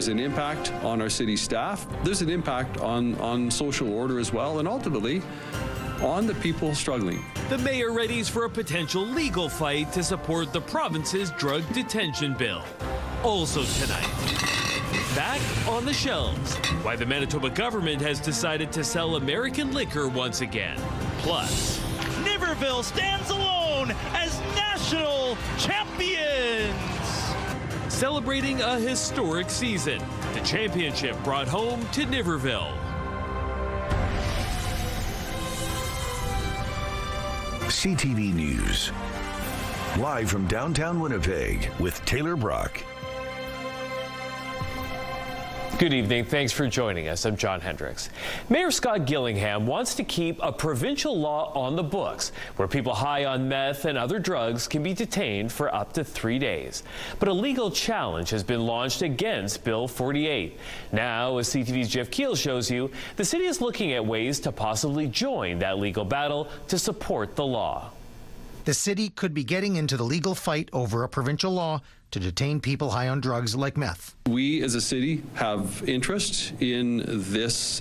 There's an impact on our city staff. There's an impact on social order as well, and ultimately on the people struggling. The mayor readies for a potential legal fight to support the province's drug detention bill. Also tonight, back on the shelves, why the Manitoba government has decided to sell American liquor once again. Plus, Niverville stands alone as national champions. Celebrating a historic season, the championship brought home to Niverville. CTV News. Live from downtown Winnipeg with Taylor Brock. Good evening. Thanks for joining us. I'm John Hendricks. Mayor Scott Gillingham wants to keep a provincial law on the books where people high on meth and other drugs can be detained for up to 3 days. But a legal challenge has been launched against Bill 48. Now, as CTV's Jeff Keel shows you, the city is looking at ways to possibly join that legal battle to support the law. The city could be getting into the legal fight over a provincial law to detain people high on drugs like meth. We as a city have interest in this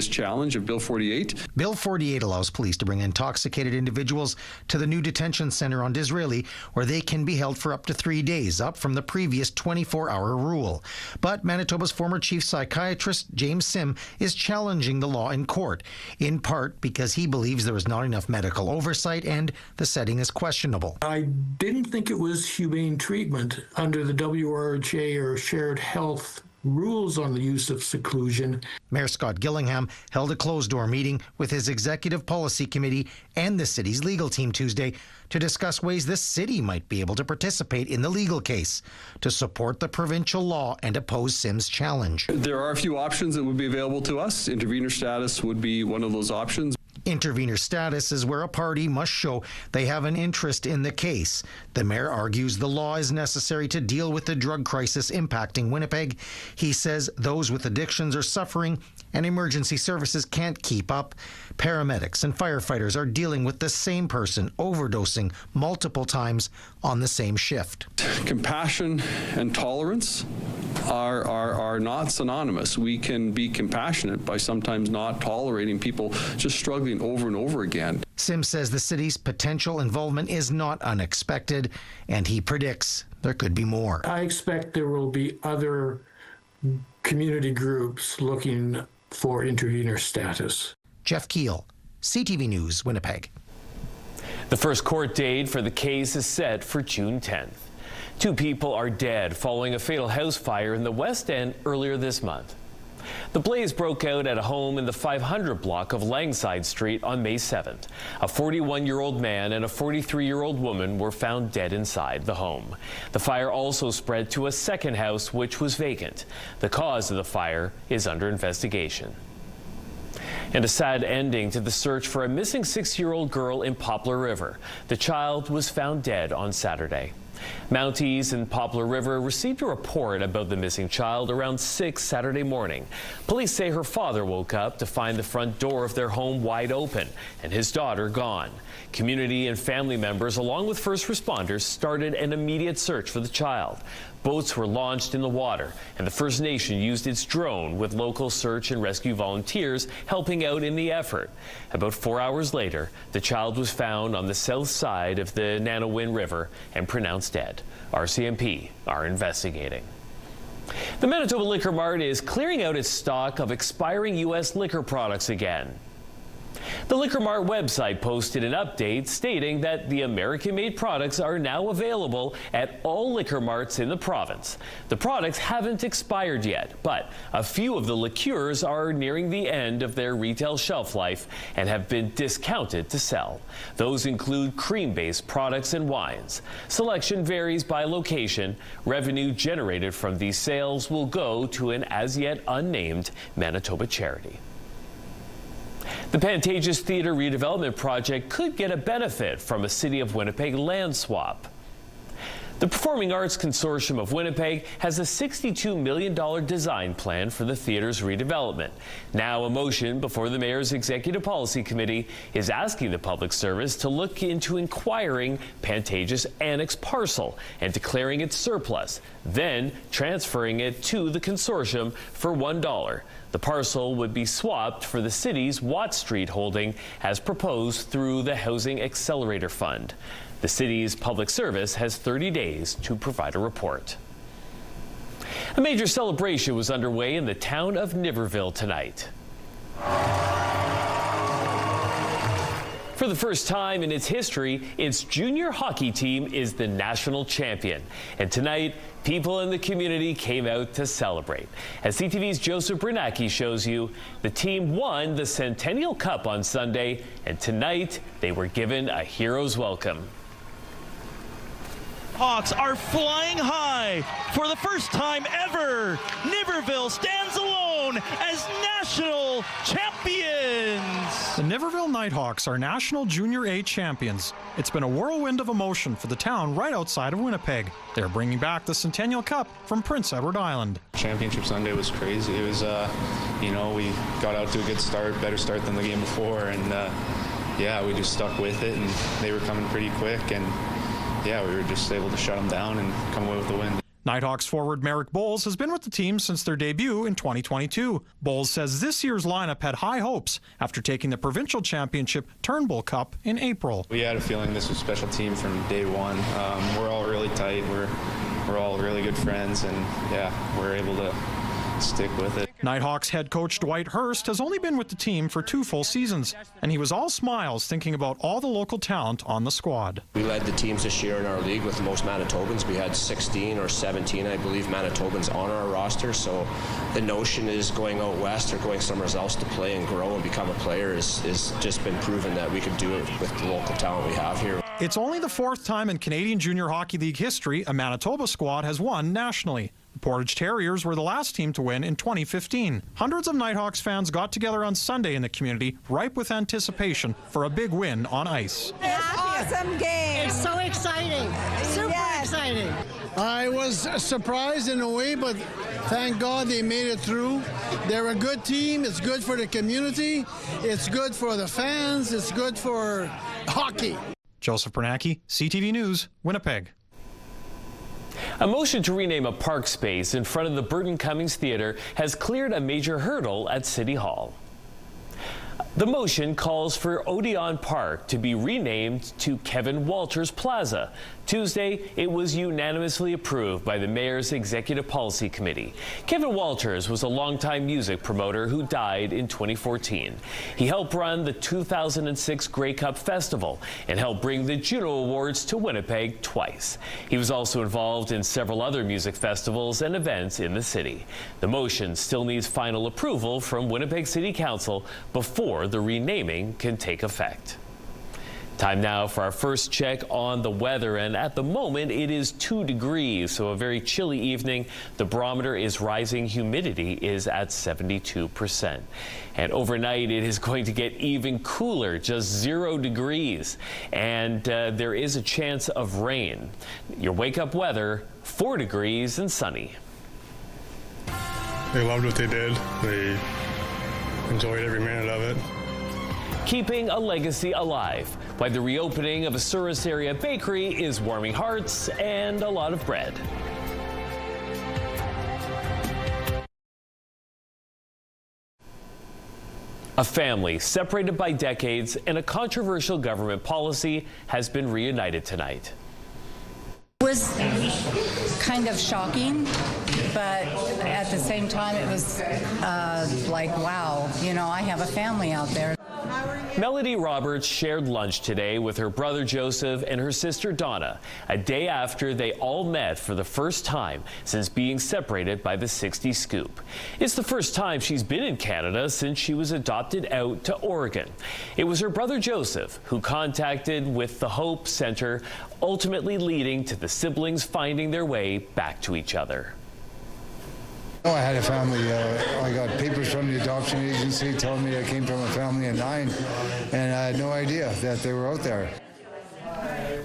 challenge of Bill 48. Bill 48 allows police to bring intoxicated individuals to the new detention center on Disraeli, where they can be held for up to 3 days, up from the previous 24-hour rule. But Manitoba's former chief psychiatrist, James Sim, is challenging the law in court, in part because he believes there is not enough medical oversight and the setting is questionable. I didn't think it was humane treatment under the WRHA or shared health rules on the use of seclusion. Mayor Scott Gillingham held a closed-door meeting with his executive policy committee and the city's legal team Tuesday to discuss ways the city might be able to participate in the legal case to support the provincial law and oppose Sim's challenge. There are a few options that would be available to us. Intervenor status would be one of those options. Intervenor status is where a party must show they have an interest in the case. The mayor argues the law is necessary to deal with the drug crisis impacting Winnipeg. He says those with addictions are suffering and emergency services can't keep up. Paramedics and firefighters are dealing with the same person overdosing multiple times on the same shift. Compassion and tolerance are not synonymous. We can be compassionate by sometimes not tolerating people just struggling over and over again. Sim says the city's potential involvement is not unexpected, and he predicts there could be more. I expect there will be other community groups looking for intervenor status. Jeff Keel, CTV News, Winnipeg. The first court date for the case is set for June 10th. 2 people are dead following a fatal house fire in the West End earlier this month. The blaze broke out at a home in the 500 block of Langside Street on May 7th. A 41-year-old man and a 43-year-old woman were found dead inside the home. The fire also spread to a second house, which was vacant. The cause of the fire is under investigation. And a sad ending to the search for a missing 6-year-old girl in Poplar River. The child was found dead on Saturday. Mounties in Poplar River received a report about the missing child around 6 Saturday morning. Police say her father woke up to find the front door of their home wide open and his daughter gone. Community and family members, along with first responders, started an immediate search for the child. Boats were launched in the water, and the First Nation used its drone with local search and rescue volunteers helping out in the effort. About 4 hours later, the child was found on the south side of the Nanowin River and pronounced dead. RCMP are investigating. The Manitoba Liquor Mart is clearing out its stock of expiring U.S. liquor products again. The Liquor Mart website posted an update stating that the American-made products are now available at all liquor marts in the province. The products haven't expired yet, but a few of the liqueurs are nearing the end of their retail shelf life and have been discounted to sell. Those include cream-based products and wines. Selection varies by location. Revenue generated from these sales will go to an as-yet unnamed Manitoba charity. The Pantages Theatre redevelopment project could get a benefit from a City of Winnipeg land swap. The Performing Arts Consortium of Winnipeg has a $62 million design plan for the theatre's redevelopment. Now a motion before the Mayor's Executive Policy Committee is asking the Public Service to look into inquiring Pantage's annex parcel and declaring it surplus, then transferring it to the consortium for $1. The parcel would be swapped for the city's Watt Street holding as proposed through the Housing Accelerator Fund. The city's public service has 30 days to provide a report. A major celebration was underway in the town of Niverville tonight. For the first time in its history, its junior hockey team is the national champion. And tonight, people in the community came out to celebrate. As CTV's Joseph Bernacki shows you, the team won the Centennial Cup on Sunday, and tonight they were given a hero's welcome. Hawks are flying high for the first time ever. Niverville stands alone as national champions. The Niverville Nighthawks are national Junior A champions. It's been a whirlwind of emotion for the town right outside of Winnipeg. They're bringing back the Centennial Cup from Prince Edward Island. Championship Sunday was crazy. It was, we got out to a good start, better start than the game before, and we just stuck with it, and they were coming pretty quick, and we were just able to shut them down and come away with the win. Nighthawks forward Merrick Bowles has been with the team since their debut in 2022. Bowles says this year's lineup had high hopes after taking the provincial championship Turnbull Cup in April. We had a feeling this was a special team from day one. We're all really tight. We're all really good friends, and we're able to stick with it. Nighthawks head coach Dwight Hurst has only been with the team for 2 full seasons, and he was all smiles thinking about all the local talent on the squad. We led the teams this year in our league with the most Manitobans. We had 16 or 17, I believe, Manitobans on our roster, so the notion is going out west or going somewhere else to play and grow and become a player is just been proven that we can do it with the local talent we have here. It's only the 4th time in Canadian Junior Hockey League history a Manitoba squad has won nationally. The Portage Terriers were the last team to win in 2015. Hundreds of Nighthawks fans got together on Sunday in the community, ripe with anticipation for a big win on ice. Awesome game. It's so exciting. Super exciting. I was surprised in a way, but thank God they made it through. They're a good team. It's good for the community. It's good for the fans. It's good for hockey. Joseph Bernacki, CTV News, Winnipeg. A motion to rename a park space in front of the Burton Cummings Theatre has cleared a major hurdle at City Hall. The motion calls for Odeon Park to be renamed to Kevin Walters Plaza. Tuesday, it was unanimously approved by the Mayor's Executive Policy Committee. Kevin Walters was a longtime music promoter who died in 2014. He helped run the 2006 Grey Cup Festival and helped bring the Juno Awards to Winnipeg twice. He was also involved in several other music festivals and events in the city. The motion still needs final approval from Winnipeg City Council before the renaming can take effect. Time now for our first check on the weather, and at the moment it is 2 degrees, so a very chilly evening. The barometer is rising, humidity is at 72%. And overnight it is going to get even cooler, just 0 degrees, and there is a chance of rain. Your wake-up weather, 4 degrees and sunny. They loved what they did. They enjoyed every minute of it. Keeping a legacy alive, why the reopening of a Souris area bakery is warming hearts and a lot of bread. A family separated by decades and a controversial government policy has been reunited tonight. It was kind of shocking, but at the same time it was like, wow, I have a family out there. Melody Roberts shared lunch today with her brother Joseph and her sister Donna, a day after they all met for the first time since being separated by the 60 Scoop. It's the first time she's been in Canada since she was adopted out to Oregon. It was her brother Joseph who contacted with the Hope Center, ultimately leading to the siblings finding their way back to each other. I had a family. I got papers from the adoption agency telling me I came from a family of 9, and I had no idea that they were out there.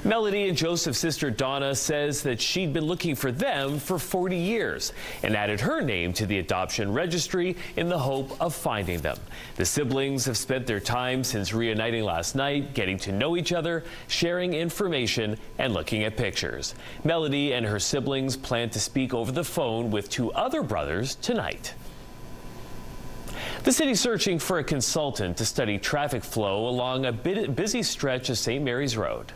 Melody and Joseph's sister Donna says that she'd been looking for them for 40 years and added her name to the adoption registry in the hope of finding them. The siblings have spent their time since reuniting last night, getting to know each other, sharing information, and looking at pictures. Melody and her siblings plan to speak over the phone with 2 other brothers tonight. The city's searching for a consultant to study traffic flow along a busy stretch of St. Mary's Road.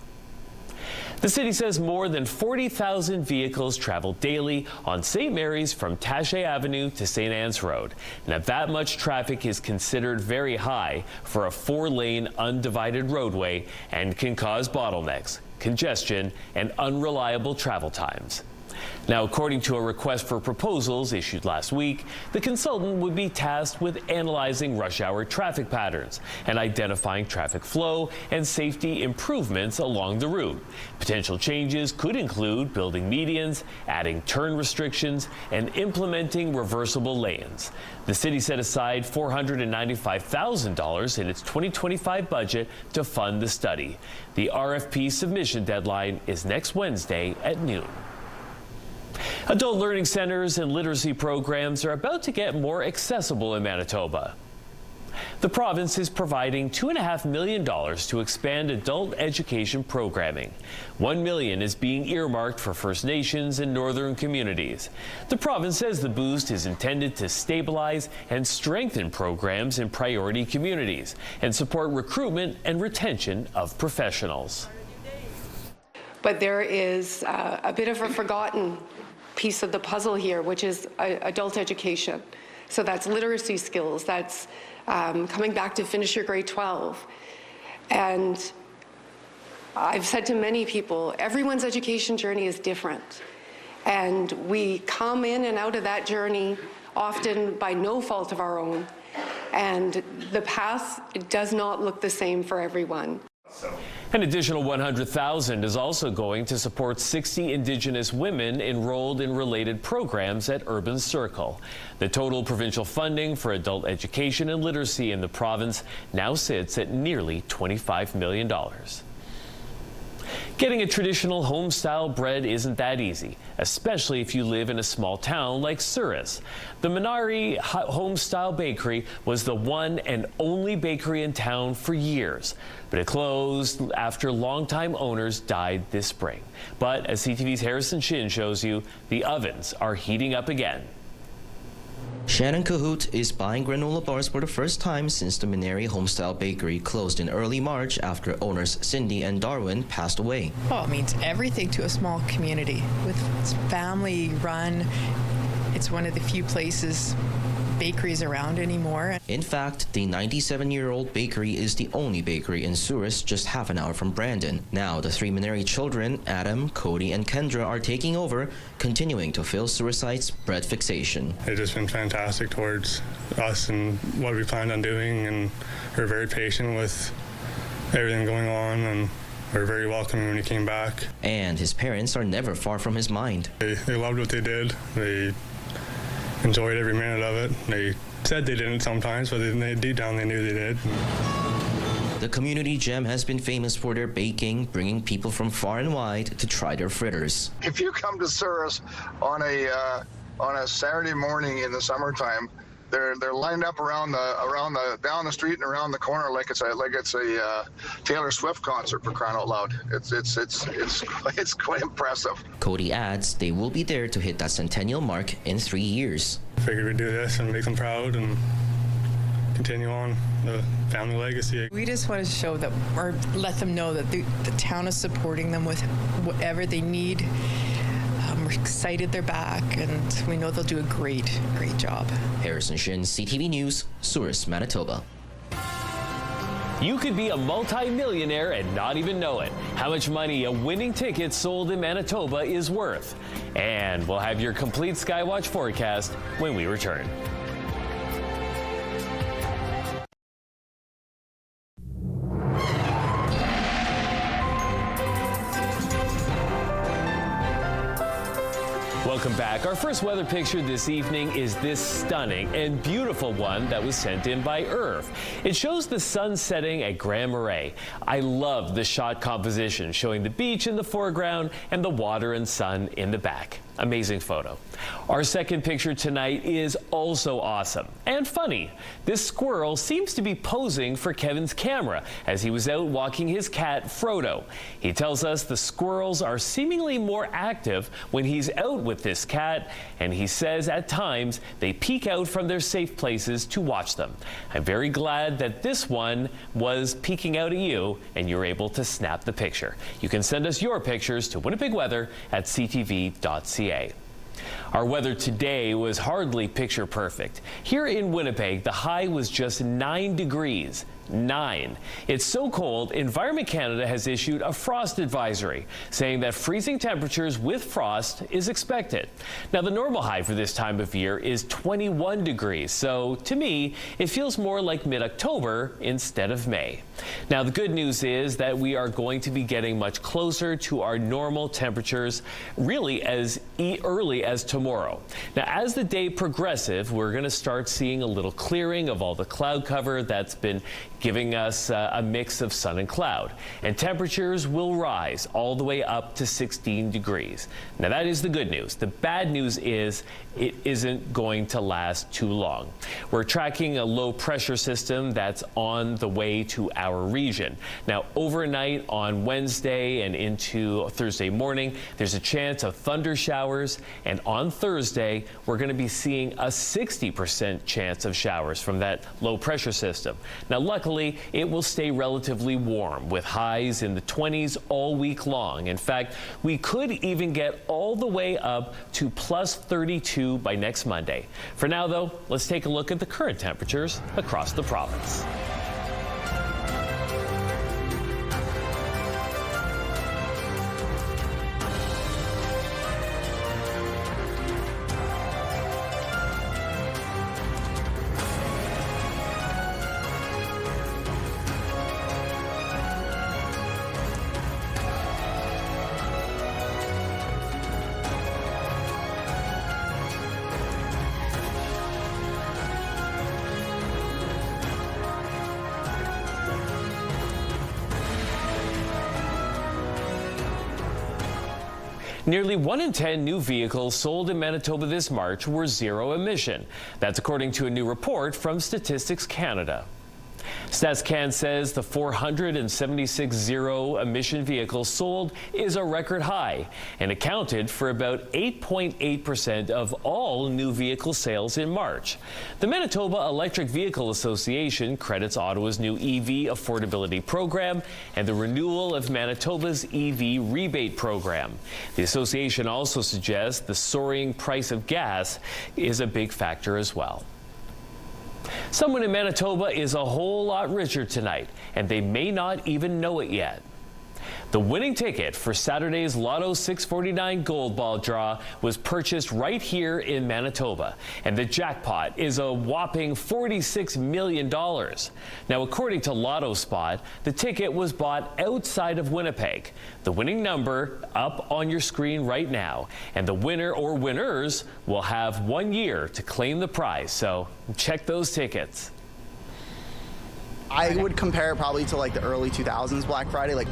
The city says more than 40,000 vehicles travel daily on St. Mary's from Taché Avenue to St. Anne's Road. Now, that much traffic is considered very high for a 4-lane undivided roadway and can cause bottlenecks, congestion, and unreliable travel times. Now, according to a request for proposals issued last week, the consultant would be tasked with analyzing rush hour traffic patterns and identifying traffic flow and safety improvements along the route. Potential changes could include building medians, adding turn restrictions, and implementing reversible lanes. The city set aside $495,000 in its 2025 budget to fund the study. The RFP submission deadline is next Wednesday at noon. Adult learning centers and literacy programs are about to get more accessible in Manitoba. The province is providing $2.5 million to expand adult education programming. $1 million is being earmarked for First Nations and northern communities. The province says the boost is intended to stabilize and strengthen programs in priority communities and support recruitment and retention of professionals. But there is a bit of a forgotten piece of the puzzle here, which is adult education. So that's literacy skills, that's coming back to finish your grade 12. And I've said to many people, everyone's education journey is different. And we come in and out of that journey often by no fault of our own. And the path does not look the same for everyone. An additional $100,000 is also going to support 60 Indigenous women enrolled in related programs at Urban Circle. The total provincial funding for adult education and literacy in the province now sits at nearly $25 million. Getting a traditional home-style bread isn't that easy, especially if you live in a small town like Souris. The Minari Home-Style Bakery was the one and only bakery in town for years, but it closed after longtime owners died this spring. But as CTV's Harrison Shin shows you, the ovens are heating up again. Shannon Cahoot is buying granola bars for the first time since the Minari Homestyle Bakery closed in early March after owners Cindy and Darwin passed away. Well, it means everything to a small community. It's family run. It's one of the few places bakeries around anymore. In fact, the 97-year-old bakery is the only bakery in Souris just half an hour from Brandon. Now, the 3 Minari children, Adam, Cody, and Kendra, are taking over, continuing to fill Sourisite's bread fixation. It's just been fantastic towards us and what we planned on doing, and we're very patient with everything going on, and we're very welcoming when he came back. And his parents are never far from his mind. They loved what they did. They enjoyed every minute of it. They said they didn't sometimes, but deep down they knew they did. The community gem has been famous for their baking, bringing people from far and wide to try their fritters. If you come to Souris on a Saturday morning in the summertime, they're lined up around the down the street and around the corner like it's a Taylor Swift concert, for crying out loud. It's quite impressive. Cody adds they will be there to hit that centennial mark in 3 years. Figured we'd do this and make them proud and continue on the family legacy. We just want to show that, or let them know that the town is supporting them with whatever they need. We're excited they're back, and we know they'll do a great job. Harrison Shin, CTV News, Souris, Manitoba. You could be a multi-millionaire and not even know it. How much money a winning ticket sold in Manitoba is worth. And we'll have your complete Skywatch forecast when we return. Welcome back. Our first weather picture this evening is this stunning and beautiful one that was sent in by Irv. It shows the sun setting at Grand Marais. I love the shot composition, showing the beach in the foreground and the water and sun in the back. Amazing photo. Our second picture tonight is also awesome and funny. This squirrel seems to be posing for Kevin's camera as he was out walking his cat, Frodo. He tells us the squirrels are seemingly more active when he's out with this cat, and he says at times they peek out from their safe places to watch them. I'm very glad that this one was peeking out at you and you're able to snap the picture. You can send us your pictures to winnipegweather@ctv.ca. Our weather today was hardly picture perfect. Here in Winnipeg, the high was just 9 degrees. 9. It's so cold, Environment Canada has issued a frost advisory, saying that freezing temperatures with frost is expected. Now, the normal high for this time of year is 21 degrees, so to me, it feels more like mid-October instead of May. Now, the good news is that we are going to be getting much closer to our normal temperatures really as early as tomorrow. Now, as the day progresses, we're going to start seeing a little clearing of all the cloud cover that's been giving us a mix of sun and cloud. And temperatures will rise all the way up to 16 degrees. Now, that is the good news. The bad news is it isn't going to last too long. We're tracking a low pressure system that's on the way to our region. Now, overnight on Wednesday and into Thursday morning, there's a chance of thunder showers. And on Thursday, we're going to be seeing a 60% chance of showers from that low pressure system. Now, luckily, it will stay relatively warm with highs in the 20s all week long. In fact, we could even get all the way up to plus 32 by next Monday. For now, though, let's take a look at the current temperatures across the province. Nearly 1 in 10 new vehicles sold in Manitoba this March were zero emission. That's according to a new report from Statistics Canada. StatsCan says the 476 zero-emission vehicles sold is a record high and accounted for about 8.8% of all new vehicle sales in March. The Manitoba Electric Vehicle Association credits Ottawa's new EV affordability program and the renewal of Manitoba's EV rebate program. The association also suggests the soaring price of gas is a big factor as well. Someone in Manitoba is a whole lot richer tonight, and they may not even know it yet. The winning ticket for Saturday's Lotto 649 Gold Ball draw was purchased right here in Manitoba, and the jackpot is a whopping $46 million. Now, according to Lotto Spot, the ticket was bought outside of Winnipeg. The winning number up on your screen right now, and the winner or winners will have 1 year to claim the prize, so check those tickets. I would compare it probably to like the early 2000s Black Friday.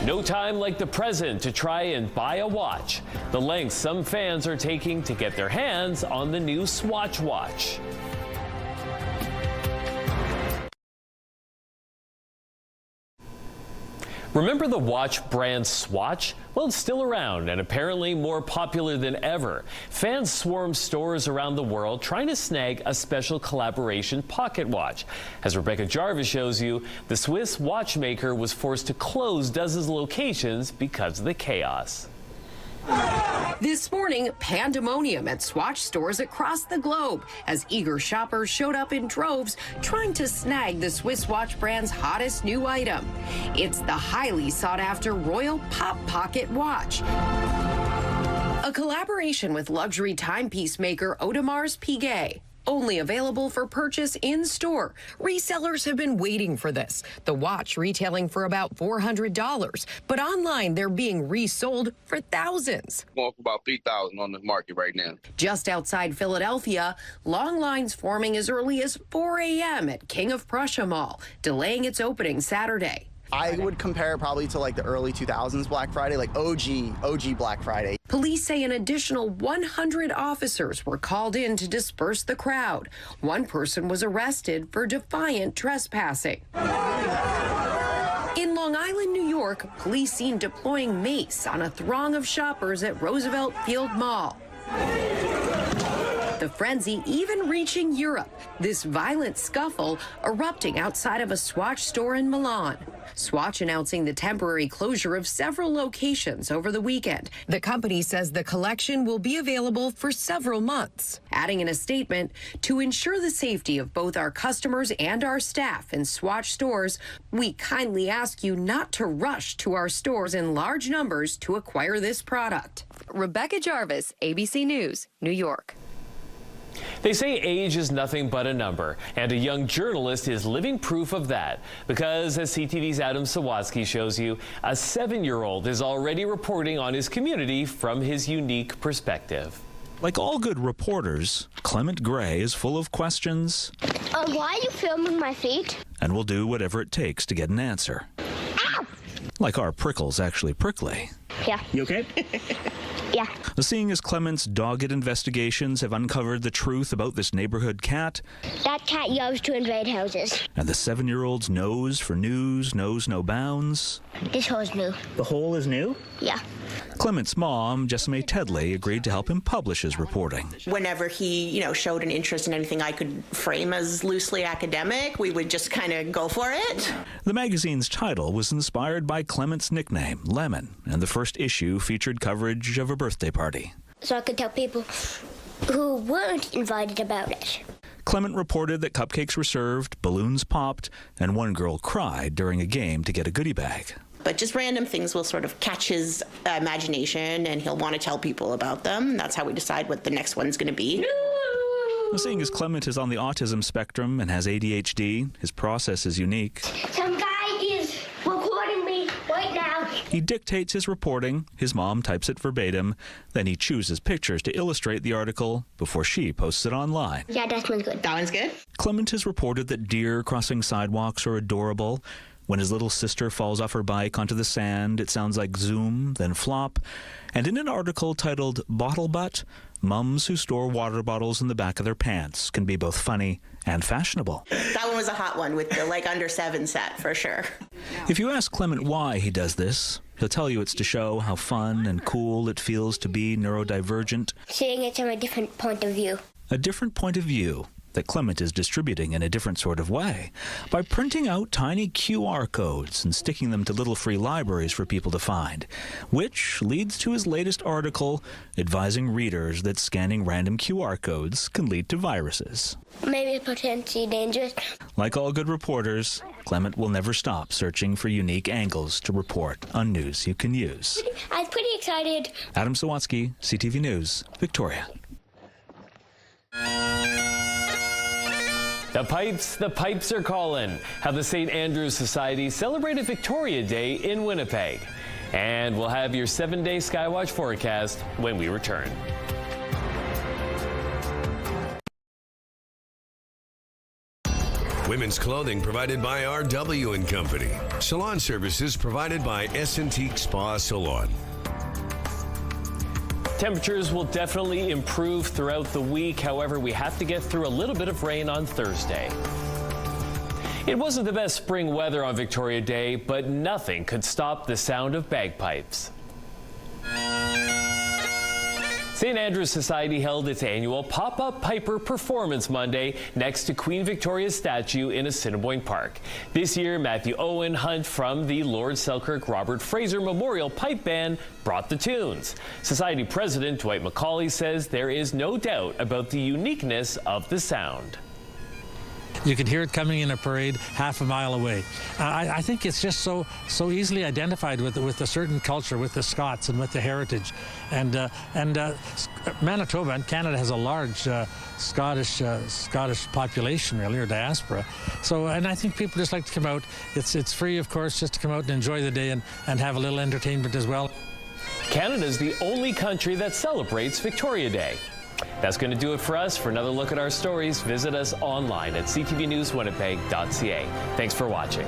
No time like the present to try and buy a watch. The lengths some fans are taking to get their hands on the new Swatch watch. Remember the watch brand Swatch? Well, it's still around and apparently more popular than ever. Fans swarm stores around the world trying to snag a special collaboration pocket watch. As Rebecca Jarvis shows you, the Swiss watchmaker was forced to close dozens of locations because of the chaos. This morning, pandemonium at Swatch stores across the globe as eager shoppers showed up in droves trying to snag the Swiss watch brand's hottest new item. It's the highly sought-after Royal Pop Pocket watch, a collaboration with luxury timepiece maker Audemars Piguet. only available for purchase in-store. Resellers have been waiting for this. The watch retailing for about $400, but online they're being resold for thousands. Going for about $3,000 on the market right now. Just outside Philadelphia, long lines forming as early as 4 a.m. at King of Prussia Mall, delaying its opening Saturday. I would compare it probably to like the early 2000s Black Friday, like OG Black Friday. Police say an additional 100 officers were called in to disperse the crowd. One person was arrested for defiant trespassing. In Long Island, New York, police seen deploying mace on a throng of shoppers at Roosevelt Field Mall. The frenzy even reaching Europe, this violent scuffle erupting outside of a Swatch store in Milan. Swatch announcing the temporary closure of several locations over the weekend. The company says the collection will be available for several months. Adding in a statement, to ensure the safety of both our customers and our staff in Swatch stores, we kindly ask you not to rush to our stores in large numbers to acquire this product. Rebecca Jarvis, ABC News, New York. They say age is nothing but a number, and a young journalist is living proof of that. Because, as CTV's Adam Sawatsky shows you, a 7-year-old is already reporting on his community from his unique perspective. Like all good reporters, Clement Gray is full of questions. Why are you filming my feet? And will do whatever it takes to get an answer. Ow! Like our prickles actually prickly. Yeah. You okay? Yeah. Seeing as Clement's dogged investigations have uncovered the truth about this neighborhood cat, That cat loves to invade houses. and the 7-year-old's nose for news knows no bounds, This hole's new. the hole is new? Yeah. Clement's mom, Jessime Tedley, agreed to help him publish his reporting. Whenever he, showed an interest in anything I could frame as loosely academic, we would just kind of go for it. The magazine's title was inspired by Clement's nickname, Lemon, and the first issue featured coverage of a birthday party. So I could tell people who weren't invited about it. Clement reported that cupcakes were served, balloons popped, and one girl cried during a game to get a goodie bag. But just random things will sort of catch his imagination, and he'll want to tell people about them. That's how we decide what the next one's going to be. Seeing as Clement is on the autism spectrum and has ADHD, his process is unique. Some guy is recording me right now. He dictates his reporting, his mom types it verbatim, then he chooses pictures to illustrate the article before she posts it online. Yeah, that one's good. That one's good. Clement has reported that deer crossing sidewalks are adorable. When his little sister falls off her bike onto the sand, it sounds like zoom, then flop. And in an article titled Bottle Butt, mums who store water bottles in the back of their pants can be both funny and fashionable. That one was a hot one with the under 7 set, for sure. If you ask Clement why he does this, he'll tell you it's to show how fun and cool it feels to be neurodivergent. Seeing it from a different point of view. A different point of view that Clement is distributing in a different sort of way by printing out tiny QR codes and sticking them to little free libraries for people to find, which leads to his latest article advising readers that scanning random QR codes can lead to viruses. Maybe potentially dangerous. Like all good reporters, Clement will never stop searching for unique angles to report on news you can use. I was pretty excited. Adam Sawatsky, CTV News, Victoria. The pipes are calling. How the St. Andrew's Society celebrated Victoria Day in Winnipeg. And we'll have your 7-day Skywatch forecast when we return. Women's clothing provided by RW & Company. Salon services provided by S&T Spa Salon. Temperatures will definitely improve throughout the week. However, we have to get through a little bit of rain on Thursday. It wasn't the best spring weather on Victoria Day, but nothing could stop the sound of bagpipes. St. Andrew's Society held its annual Pop-Up Piper Performance Monday next to Queen Victoria's statue in Assiniboine Park. This year, Matthew Owen Hunt from the Lord Selkirk Robert Fraser Memorial Pipe Band brought the tunes. Society President Dwight McCauley says there is no doubt about the uniqueness of the sound. You could hear it coming in a parade half a mile away. I think it's just so easily identified with a certain culture, with the Scots and with the heritage. And Manitoba and Canada has a large Scottish population, really, or diaspora. So, and I think people just like to come out. It's free, of course, just to come out and enjoy the day and have a little entertainment as well. Canada's the only country that celebrates Victoria Day. That's going to do it for us. For another look at our stories, visit us online at ctvnewswinnipeg.ca. Thanks for watching.